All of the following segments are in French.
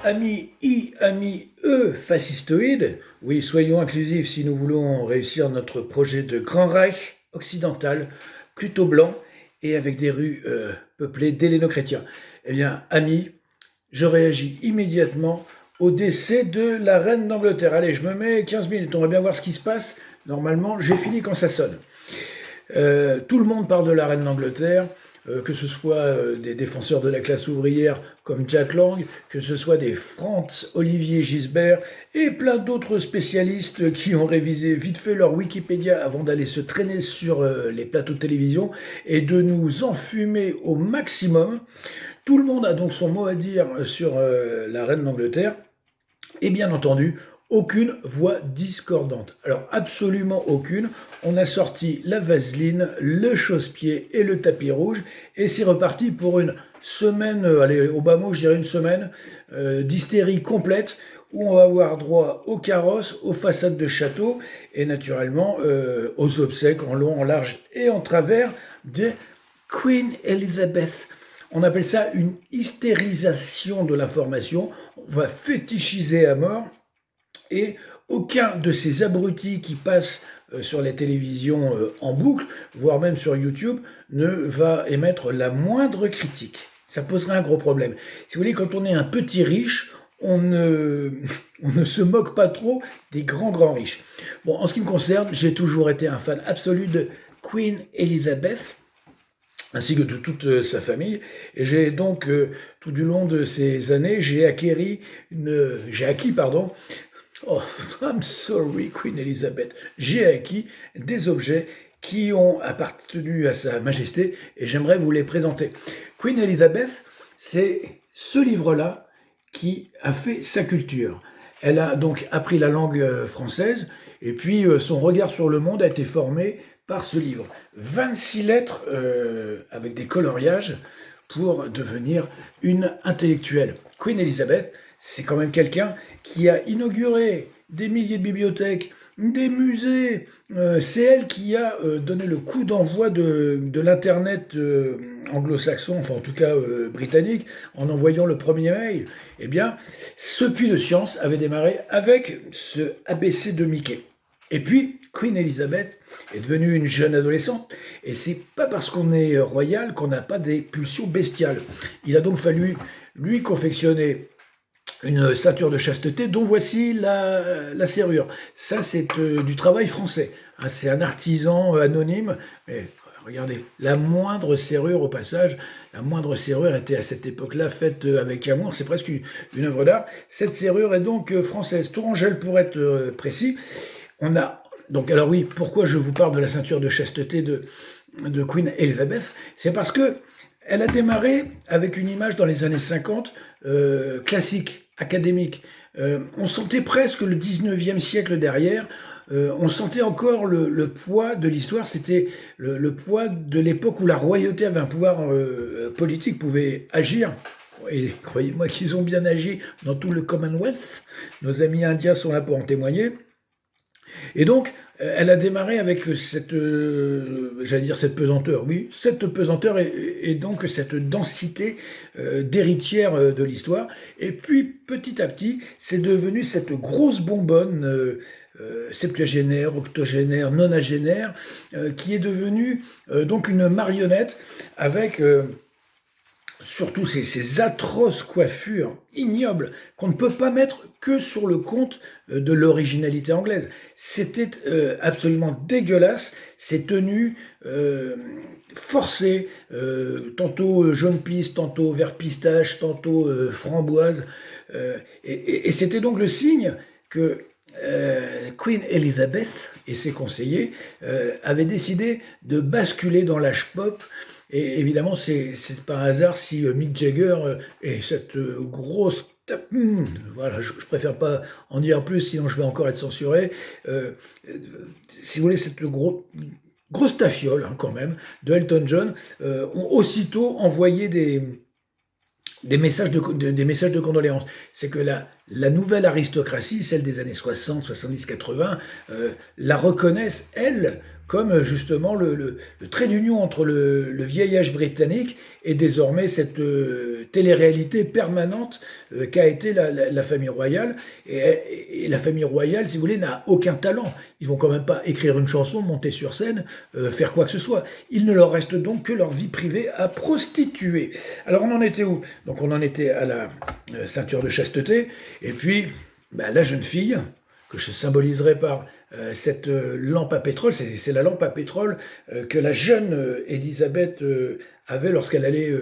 Amis I, amis E, fascistoïdes, oui, soyons inclusifs si nous voulons réussir notre projet de Grand Reich occidental, plutôt blanc et avec des rues peuplées d'helléno-chrétiens. Eh bien, amis, je réagis immédiatement au décès de la reine d'Angleterre. Allez, je me mets 15 minutes, on va bien voir ce qui se passe. Normalement, j'ai fini quand ça sonne. Tout le monde parle de la reine d'Angleterre, que ce soit des défenseurs de la classe ouvrière comme Jack Lang, que ce soit des Franz-Olivier Gisbert et plein d'autres spécialistes qui ont révisé vite fait leur Wikipédia avant d'aller se traîner sur les plateaux de télévision et de nous enfumer au maximum. Tout le monde a donc son mot à dire sur la reine d'Angleterre. Et bien entendu, aucune voix discordante. Alors absolument aucune. On a sorti la vaseline, le chausse-pied et le tapis rouge et c'est reparti pour une semaine, allez au bas mot je dirais une semaine, d'hystérie complète où on va avoir droit aux carrosses, aux façades de château et naturellement aux obsèques en long, en large et en travers de Queen Elizabeth. On appelle ça une hystérisation de l'information. On va fétichiser à mort et aucun de ces abrutis qui passent sur les télévisions en boucle, voire même sur YouTube, ne va émettre la moindre critique. Ça poserait un gros problème. Si vous voulez, quand on est un petit riche, on ne se moque pas trop des grands riches. Bon, en ce qui me concerne, j'ai toujours été un fan absolu de Queen Elizabeth, ainsi que de toute sa famille. Et j'ai donc, tout du long de ces années, j'ai acquis, oh, I'm sorry, Queen Elizabeth, j'ai acquis des objets qui ont appartenu à Sa Majesté et j'aimerais vous les présenter. Queen Elizabeth, c'est ce livre-là qui a fait sa culture. Elle a donc appris la langue française et puis son regard sur le monde a été formé par ce livre. 26 lettres avec des coloriages pour devenir une intellectuelle. Queen Elizabeth, c'est quand même quelqu'un qui a inauguré des milliers de bibliothèques, des musées. C'est elle qui a donné le coup d'envoi de l'Internet anglo-saxon, enfin en tout cas britannique, en envoyant le premier mail. Eh bien, ce puits de science avait démarré avec ce ABC de Mickey. Et puis, Queen Elizabeth est devenue une jeune adolescente, et c'est pas parce qu'on est royal qu'on n'a pas des pulsions bestiales. Il a donc fallu lui confectionner une ceinture de chasteté dont voici la serrure. Ça, c'est du travail français. Hein, c'est un artisan anonyme. Mais regardez, la moindre serrure au passage, la moindre serrure était à cette époque-là faite avec amour. C'est presque une œuvre d'art. Cette serrure est donc française. Tourangelle pour être précis. On a donc, alors oui, pourquoi je vous parle de la ceinture de chasteté de Queen Elizabeth? C'est parce que elle a démarré avec une image dans les années 50, classique, académique. On sentait presque le 19e siècle derrière. On sentait encore le poids de l'histoire. C'était le poids de l'époque où la royauté avait un pouvoir politique, pouvait agir. Et croyez-moi qu'ils ont bien agi dans tout le Commonwealth. Nos amis indiens sont là pour en témoigner. Et donc, elle a démarré avec cette, j'allais dire cette pesanteur, oui, cette pesanteur et donc cette densité d'héritière de l'histoire. Et puis, petit à petit, c'est devenu cette grosse bonbonne septuagénaire, octogénaire, nonagénaire, qui est devenue donc une marionnette avec surtout ces atroces coiffures ignobles qu'on ne peut pas mettre que sur le compte de l'originalité anglaise. C'était absolument dégueulasse, ces tenues forcées, tantôt jaune piste, tantôt vert pistache, tantôt framboise. Et c'était donc le signe que Queen Elizabeth et ses conseillers avaient décidé de basculer dans l'âge pop. Et évidemment, c'est par hasard si Mick Jagger et cette grosse... Voilà, je préfère pas en dire plus, sinon je vais encore être censuré. Si vous voulez, cette grosse tafiole, hein, quand même, de Elton John, ont aussitôt envoyé des messages de condoléances. C'est que la nouvelle aristocratie, celle des années 60, 70, 80, la reconnaissent, elle, comme justement le trait d'union entre le vieil âge britannique et désormais cette télé-réalité permanente qu'a été la famille royale. Et la famille royale, si vous voulez, n'a aucun talent. Ils vont quand même pas écrire une chanson, monter sur scène, faire quoi que ce soit. Il ne leur reste donc que leur vie privée à prostituer. Alors on en était où? Donc on en était à la ceinture de chasteté, et puis bah, la jeune fille, que je symboliserai par cette lampe à pétrole, c'est la lampe à pétrole que la jeune Élisabeth avait lorsqu'elle allait,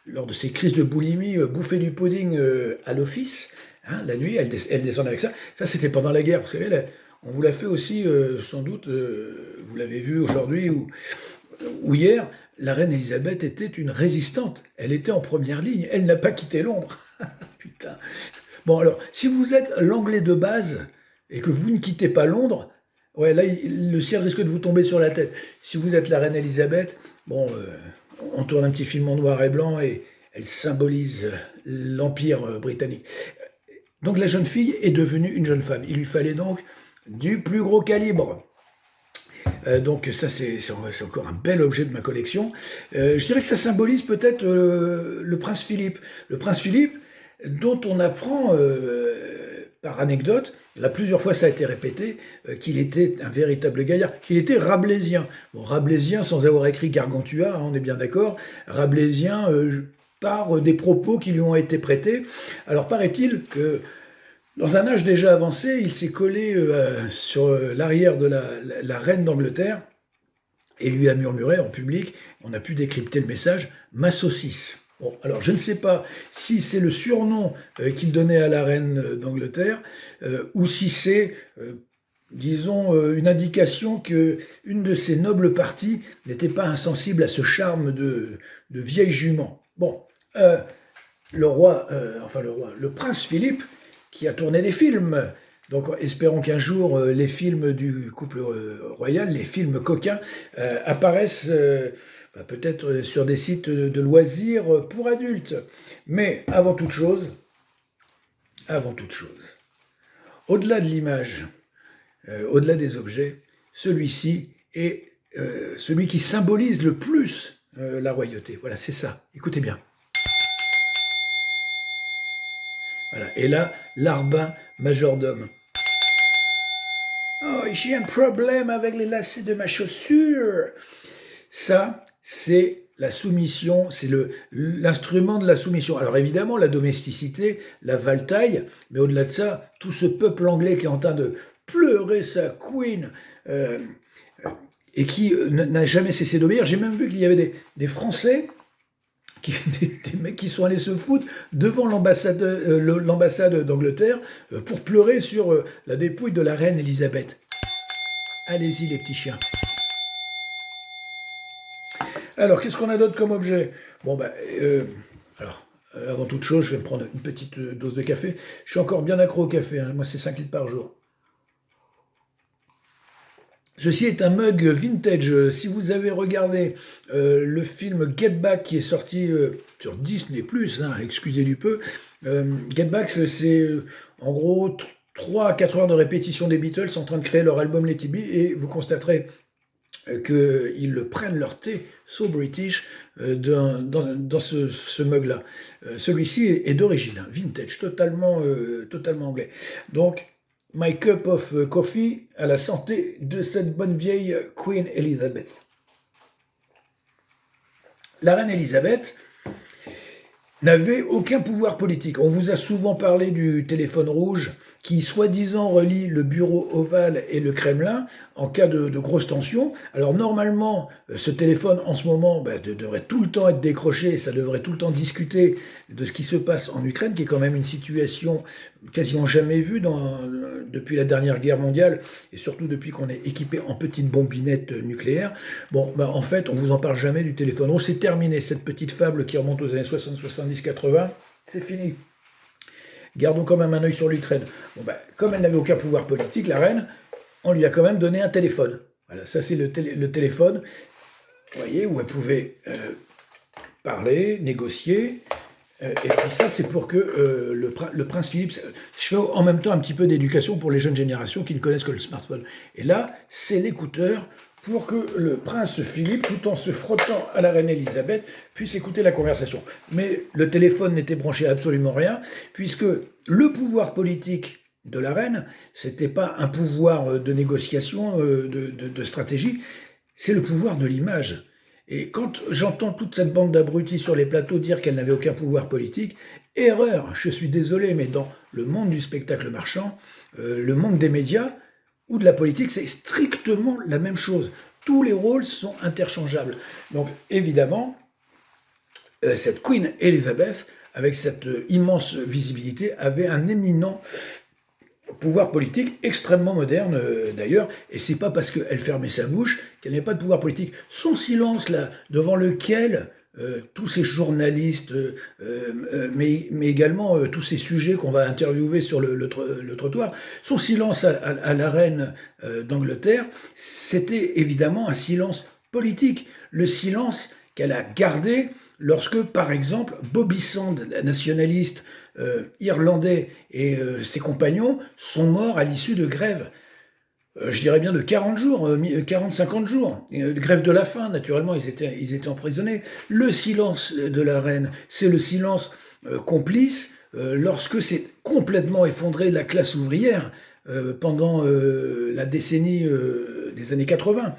lors de ses crises de boulimie, bouffer du pudding à l'office. Hein, la nuit, elle descendait avec ça. Ça, c'était pendant la guerre. Vous savez, on vous l'a fait aussi, sans doute, vous l'avez vu aujourd'hui ou hier, la reine Élisabeth était une résistante. Elle était en première ligne. Elle n'a pas quitté Londres. Putain. Bon, alors, si vous êtes l'anglais de base et que vous ne quittez pas Londres, ouais, là, le ciel risque de vous tomber sur la tête. Si vous êtes la reine Élisabeth, bon, on tourne un petit film en noir et blanc et elle symbolise l'Empire britannique. Donc la jeune fille est devenue une jeune femme. Il lui fallait donc du plus gros calibre. Donc ça, c'est encore un bel objet de ma collection. Je dirais que ça symbolise peut-être le prince Philippe. Le prince Philippe, dont on apprend par anecdote, là plusieurs fois ça a été répété, qu'il était un véritable gaillard, qu'il était rabelaisien. Bon, rabelaisien sans avoir écrit Gargantua, hein, on est bien d'accord, rabelaisien par des propos qui lui ont été prêtés. Alors paraît-il que dans un âge déjà avancé, il s'est collé sur l'arrière de la reine d'Angleterre et lui a murmuré en public, on a pu décrypter le message, ma saucisse. Bon, alors je ne sais pas si c'est le surnom qu'il donnait à la reine d'Angleterre ou si c'est, disons, une indication que une de ses nobles parties n'était pas insensible à ce charme de vieille jument. Bon, le prince Philippe, qui a tourné des films. Donc espérons qu'un jour les films du couple royal, les films coquins, apparaissent peut-être sur des sites de loisirs pour adultes. Mais avant toute chose, au-delà de l'image, au-delà des objets, celui-ci est celui qui symbolise le plus la royauté. Voilà, c'est ça. Écoutez bien. Voilà. Et là, l'Arbin majordome. Oh, j'ai un problème avec les lacets de ma chaussure. Ça, c'est la soumission, c'est l'instrument de la soumission. Alors évidemment, la domesticité, la valtaille, mais au-delà de ça, tout ce peuple anglais qui est en train de pleurer sa queen et qui n'a jamais cessé d'obéir. J'ai même vu qu'il y avait des Français, des mecs qui sont allés se foutre devant l'ambassade d'Angleterre pour pleurer sur la dépouille de la reine Élisabeth. Allez-y les petits chiens. Alors, qu'est-ce qu'on a d'autre comme objet? Bon, avant toute chose, je vais me prendre une petite dose de café. Je suis encore bien accro au café, hein. Moi c'est 5 litres par jour. Ceci est un mug vintage. Si vous avez regardé le film Get Back qui est sorti sur Disney+, hein, excusez du peu, Get Back, c'est en gros 3 à 4 heures de répétition des Beatles en train de créer leur album Let It Be, et vous constaterez qu'ils prennent leur thé so british dans ce mug-là. Celui-ci est d'origine, hein, vintage, totalement anglais. Donc, My cup of coffee à la santé de cette bonne vieille Queen Elizabeth. La reine Elizabeth n'avait aucun pouvoir politique. On vous a souvent parlé du téléphone rouge qui, soi-disant, relie le bureau ovale et le Kremlin en cas de grosse tension. Alors normalement, ce téléphone, en ce moment, devrait tout le temps être décroché, et ça devrait tout le temps discuter de ce qui se passe en Ukraine, qui est quand même une situation quasiment jamais vue depuis la dernière guerre mondiale, et surtout depuis qu'on est équipé en petites bombinettes nucléaires. Bon, en fait, on vous en parle jamais du téléphone rouge. C'est terminé, cette petite fable qui remonte aux années 60, 70, 80. C'est fini. Gardons quand même un œil sur l'Ukraine. Bon, comme elle n'avait aucun pouvoir politique, la reine, on lui a quand même donné un téléphone. Voilà, ça c'est le téléphone, vous voyez, où elle pouvait parler, négocier, Et puis ça, c'est pour que le prince Philippe... Je fais en même temps un petit peu d'éducation pour les jeunes générations qui ne connaissent que le smartphone. Et là, c'est l'écouteur pour que le prince Philippe, tout en se frottant à la reine Elisabeth, puisse écouter la conversation. Mais le téléphone n'était branché à absolument rien, puisque le pouvoir politique de la reine, c'était pas un pouvoir de négociation, de stratégie, c'est le pouvoir de l'image. Et quand j'entends toute cette bande d'abrutis sur les plateaux dire qu'elle n'avait aucun pouvoir politique, erreur, je suis désolé, mais dans le monde du spectacle marchand, le monde des médias ou de la politique, c'est strictement la même chose. Tous les rôles sont interchangeables. Donc évidemment, cette Queen Elizabeth, avec cette immense visibilité, avait un éminent pouvoir politique extrêmement moderne d'ailleurs, et c'est pas parce qu'elle fermait sa bouche qu'elle n'avait pas de pouvoir politique. Son silence là, devant lequel tous ces journalistes, mais également tous ces sujets qu'on va interviewer sur le trottoir, son silence à la reine d'Angleterre, c'était évidemment un silence politique, le silence qu'elle a gardé lorsque, par exemple, Bobby Sand, nationaliste irlandais, et ses compagnons sont morts à l'issue de grèves, je dirais bien de 40 jours, 40-50 jours. Grève de la faim, naturellement, ils étaient emprisonnés. Le silence de la reine, c'est le silence complice lorsque c'est complètement effondré la classe ouvrière pendant la décennie des années 80.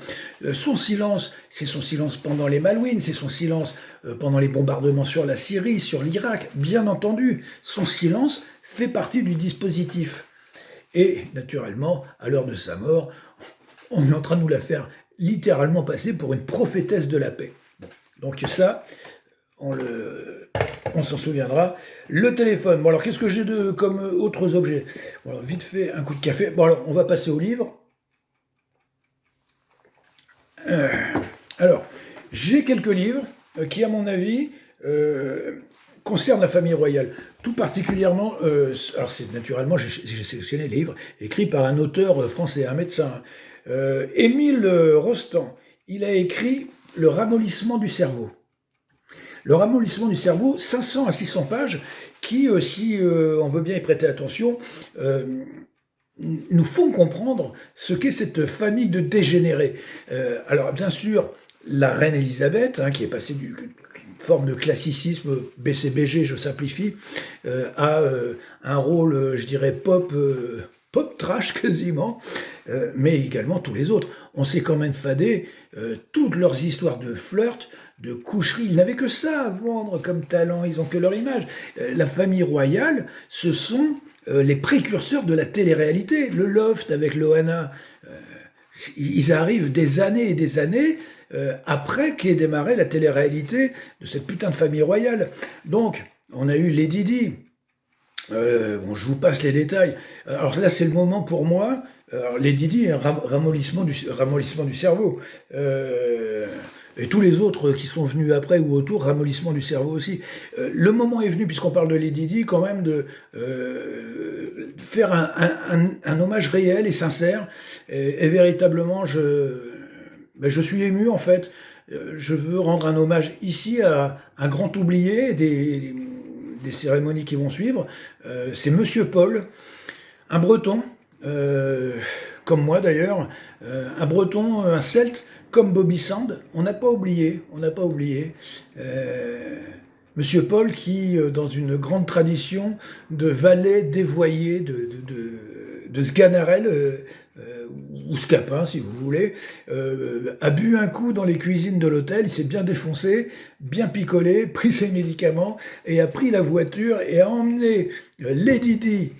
Son silence, c'est son silence pendant les Malouines, c'est son silence pendant les bombardements sur la Syrie, sur l'Irak, bien entendu. Son silence fait partie du dispositif. Et naturellement, à l'heure de sa mort, on est en train de nous la faire littéralement passer pour une prophétesse de la paix. Bon, donc ça, on s'en souviendra. Le téléphone. Bon alors, qu'est-ce que j'ai comme autres objets? Bon, alors, vite fait, un coup de café. Bon alors, on va passer au livre. Alors, j'ai quelques livres qui, à mon avis, concernent la famille royale. Tout particulièrement, alors c'est naturellement, j'ai sélectionné les livres écrits par un auteur français, un médecin, Émile Rostand. Il a écrit Le ramollissement du cerveau. Le ramollissement du cerveau, 500 à 600 pages, qui, si on veut bien y prêter attention, nous font comprendre ce qu'est cette famille de dégénérés. Alors bien sûr, la reine Elisabeth, qui est passée d'une forme de classicisme, BCBG, je simplifie, a un rôle, je dirais, pop trash quasiment, mais également tous les autres. On s'est quand même fadé toutes leurs histoires de flirt, de coucherie. Ils n'avaient que ça à vendre comme talent, ils n'ont que leur image. La famille royale, ce sont les précurseurs de la télé-réalité. Le Loft avec Loana, ils arrivent des années et des années après qu'ait démarré la télé-réalité de cette putain de famille royale. Donc, on a eu Lady Di. Bon, je vous passe les détails. Alors là, c'est le moment pour moi. Alors, Lady Di, ramollissement du cerveau. Et tous les autres qui sont venus après ou autour, ramollissement du cerveau aussi. Le moment est venu, puisqu'on parle de Lady Di, quand même de faire un hommage réel et sincère. Et véritablement, je suis ému en fait. Je veux rendre un hommage ici à un grand oublié des cérémonies qui vont suivre. C'est Monsieur Paul, un Breton, comme moi d'ailleurs, un Breton, un Celte, comme Bobby Sand. On n'a pas oublié. Monsieur Paul qui, dans une grande tradition de valet dévoyé de Sganarelle, ou Scapin si vous voulez, a bu un coup dans les cuisines de l'hôtel, il s'est bien défoncé, bien picolé, pris ses médicaments, et a pris la voiture et a emmené Lady Di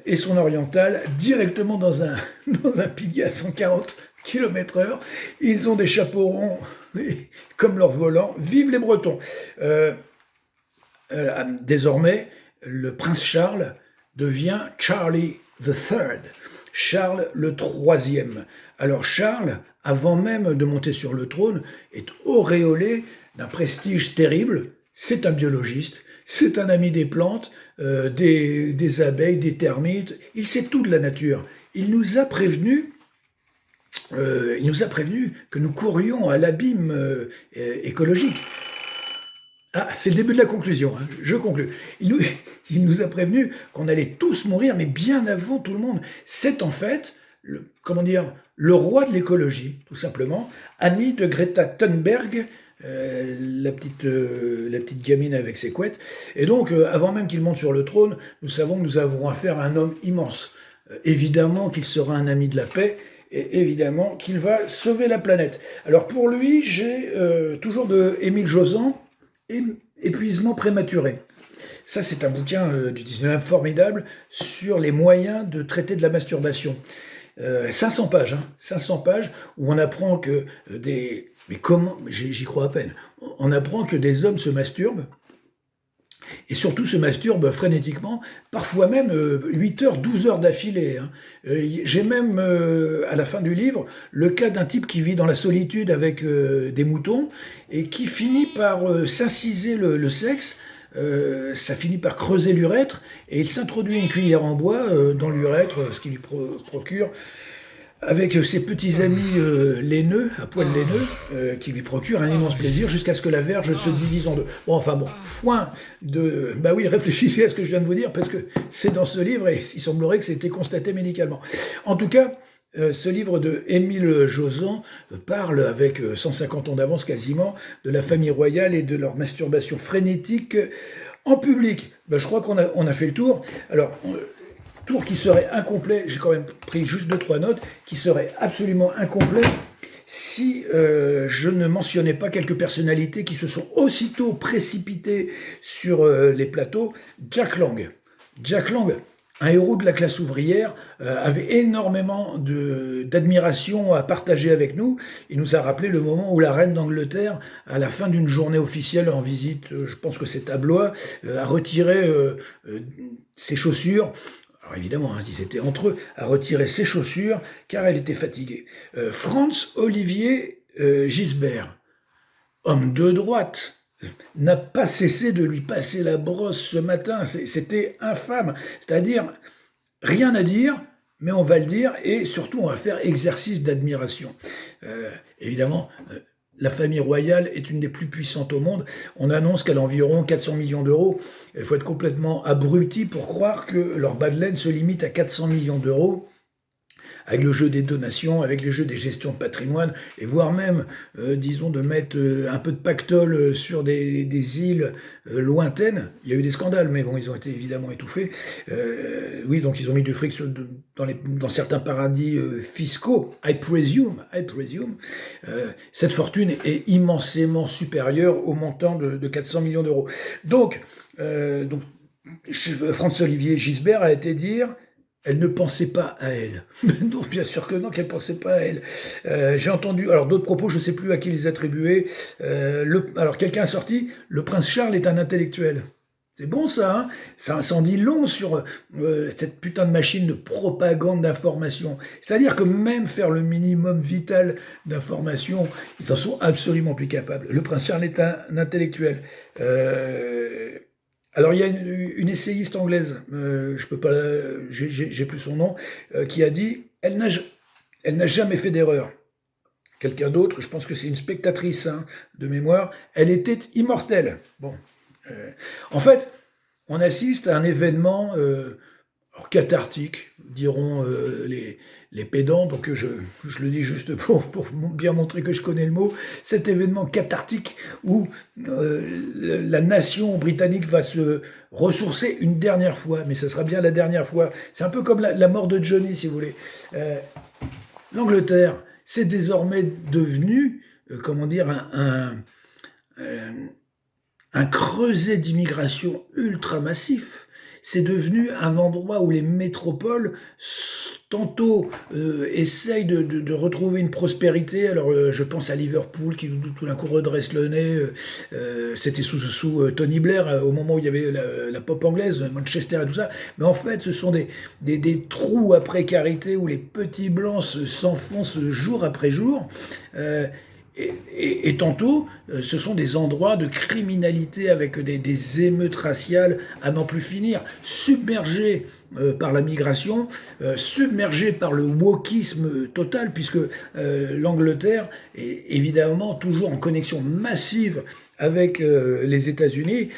et son oriental directement dans un pilier à 140 km/h. Ils ont des chapeaux ronds comme leur volant. Vive les Bretons! Désormais, le prince Charles devient Charlie III. Charles le troisième. Alors Charles, avant même de monter sur le trône, est auréolé d'un prestige terrible. C'est un biologiste, c'est un ami des plantes, des abeilles, des termites. Il sait tout de la nature. Il nous a prévenu que nous courions à l'abîme écologique. Ah, c'est le début de la conclusion, hein. Je conclus. Il nous a prévenu qu'on allait tous mourir, mais bien avant tout le monde. C'est en fait, comment dire, le roi de l'écologie, tout simplement, ami de Greta Thunberg, la petite gamine avec ses couettes. Et donc, avant même qu'il monte sur le trône, nous savons que nous avons affaire à un homme immense. Évidemment qu'il sera un ami de la paix, et évidemment qu'il va sauver la planète. Alors pour lui, j'ai toujours de Émile Jausan, Épuisement prématuré. Ça, c'est un bouquin du 19e formidable sur les moyens de traiter de la masturbation. 500 pages, hein, 500 pages où on apprend que des... Mais comment? J'y crois à peine. On apprend que des hommes se masturbent, et surtout se masturbent frénétiquement, parfois même 8 heures, 12 heures d'affilée, hein. J'ai même, à la fin du livre, le cas d'un type qui vit dans la solitude avec des moutons, et qui finit par s'inciser le sexe, ça finit par creuser l'urètre, et il s'introduit une cuillère en bois dans l'urètre, ce qui lui procure, avec ses petits amis laineux, à poil laineux, qui lui procurent un immense plaisir jusqu'à ce que la verge se divise en deux. Bon, enfin bon, foin de... Bah oui, réfléchissez à ce que je viens de vous dire, parce que c'est dans ce livre, et il semblerait que c'était constaté médicalement. En tout cas, ce livre de Émile Jausan parle, avec 150 ans d'avance quasiment, de la famille royale et de leur masturbation frénétique en public. Ben, je crois qu'on a fait le tour. Alors... tour qui serait incomplet, j'ai quand même pris juste 2-3 notes, qui serait absolument incomplet si je ne mentionnais pas quelques personnalités qui se sont aussitôt précipitées sur les plateaux. Jack Lang. Jack Lang, un héros de la classe ouvrière, avait énormément d'admiration à partager avec nous. Il nous a rappelé le moment où la reine d'Angleterre, à la fin d'une journée officielle en visite, je pense que c'est à Blois, a retiré ses chaussures. Alors évidemment, hein, ils étaient entre eux, à retirer ses chaussures, car elle était fatiguée. Franz Olivier Gisbert, homme de droite, n'a pas cessé de lui passer la brosse ce matin. C'était infâme. C'est-à-dire, rien à dire, mais on va le dire, et surtout on va faire exercice d'admiration. Évidemment, la famille royale est une des plus puissantes au monde. On annonce qu'elle a environ 400 millions d'euros. Il faut être complètement abruti pour croire que leur bas de laine se limite à 400 millions d'euros, avec le jeu des donations, avec les jeux des gestions de patrimoine, et voire même, disons, de mettre un peu de pactole sur des îles lointaines. Il y a eu des scandales, mais bon, ils ont été évidemment étouffés. Oui, donc ils ont mis du fric dans certains paradis fiscaux, I presume. Cette fortune est immensément supérieure au montant de 400 millions d'euros. Donc Franz-Olivier Gisbert a été dire... Elle ne pensait pas à elle. Non, bien sûr que non, qu'elle ne pensait pas à elle. J'ai entendu, alors d'autres propos, je ne sais plus à qui les attribuer. Alors quelqu'un a sorti, le prince Charles est un intellectuel. C'est bon ça, hein, ça en dit long sur cette putain de machine de propagande d'information. C'est-à-dire que même faire le minimum vital d'information, ils en sont absolument plus capables. Le prince Charles est un intellectuel. Alors il y a une essayiste anglaise, je peux pas, j'ai plus son nom, qui a dit elle n'a jamais fait d'erreur. Quelqu'un d'autre, je pense que c'est une spectatrice, hein, de mémoire, elle était immortelle. Bon, en fait, on assiste à un événement cathartique, diront les pédants, donc je le dis juste pour bien montrer que je connais le mot, cet événement cathartique où la nation britannique va se ressourcer une dernière fois, mais ce sera bien la dernière fois. C'est un peu comme la mort de Johnny, si vous voulez. L'Angleterre, c'est désormais devenu, comment dire, un creuset d'immigration ultra massif. C'est devenu un endroit où les métropoles tantôt essayent de retrouver une prospérité. Alors je pense à Liverpool qui tout d'un coup redresse le nez. C'était sous Tony Blair au moment où il y avait la pop anglaise, Manchester et tout ça. Mais en fait, ce sont des trous à précarité où les petits blancs s'enfoncent jour après jour. Et tantôt, ce sont des endroits de criminalité avec des émeutes raciales à n'en plus finir, submergés par la migration, submergés par le wokisme total, puisque l'Angleterre est évidemment toujours en connexion massive avec les États-Unis.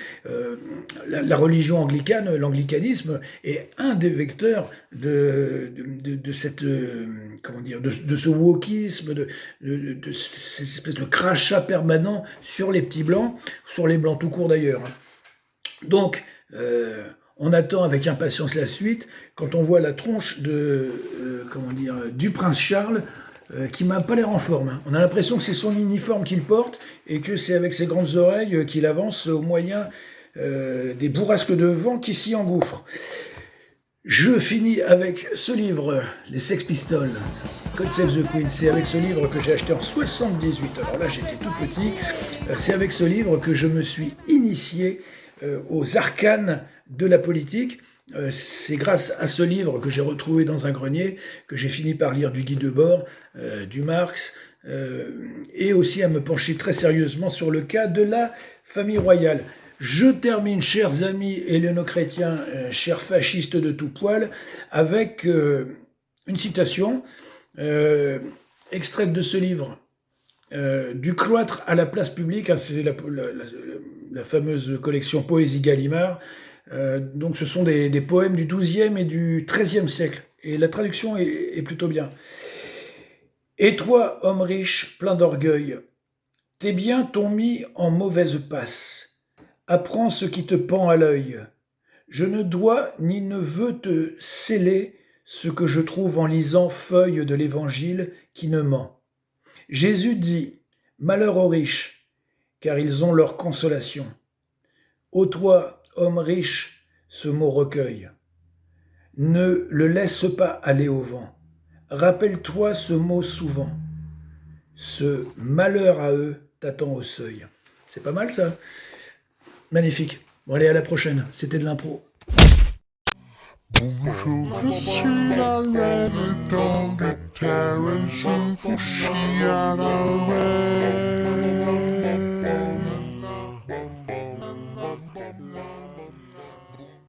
La religion anglicane, l'anglicanisme, est un des vecteurs de cette, comment dire, de ce wokisme, de cette espèce de crachat permanent sur les petits blancs, sur les blancs tout court d'ailleurs. Donc, on attend avec impatience la suite quand on voit la tronche du prince Charles, qui m'a pas l'air en forme. Hein. On a l'impression que c'est son uniforme qu'il porte et que c'est avec ses grandes oreilles qu'il avance au moyen des bourrasques de vent qui s'y engouffrent. Je finis avec ce livre, les Sex Pistols, God Save the Queen. C'est avec ce livre que j'ai acheté en 78. Alors là, j'étais tout petit. C'est avec ce livre que je me suis initié aux arcanes de la politique. C'est grâce à ce livre que j'ai retrouvé dans un grenier que j'ai fini par lire du Guy Debord, du Marx, et aussi à me pencher très sérieusement sur le cas de la famille royale. Je termine, chers amis helléno-chrétiens, chers fascistes de tout poil, avec une citation extraite de ce livre, Du cloître à la place publique, hein, c'est la fameuse collection Poésie Gallimard. Donc ce sont des poèmes du XIIe et du XIIIe siècle, et la traduction est plutôt bien. Et toi, homme riche, plein d'orgueil, tes biens t'ont mis en mauvaise passe. Apprends ce qui te pend à l'œil. Je ne dois ni ne veux te sceller ce que je trouve en lisant feuilles de l'Évangile qui ne ment. Jésus dit « Malheur aux riches, car ils ont leur consolation. Ô toi, homme riche, ce mot recueille. Ne le laisse pas aller au vent. Rappelle-toi ce mot souvent. Ce malheur à eux t'attend au seuil. » C'est pas mal ça? Magnifique. Bon allez, à la prochaine. C'était de l'impro. Bonjour, je suis la laine dans le terrain, je vous chie à la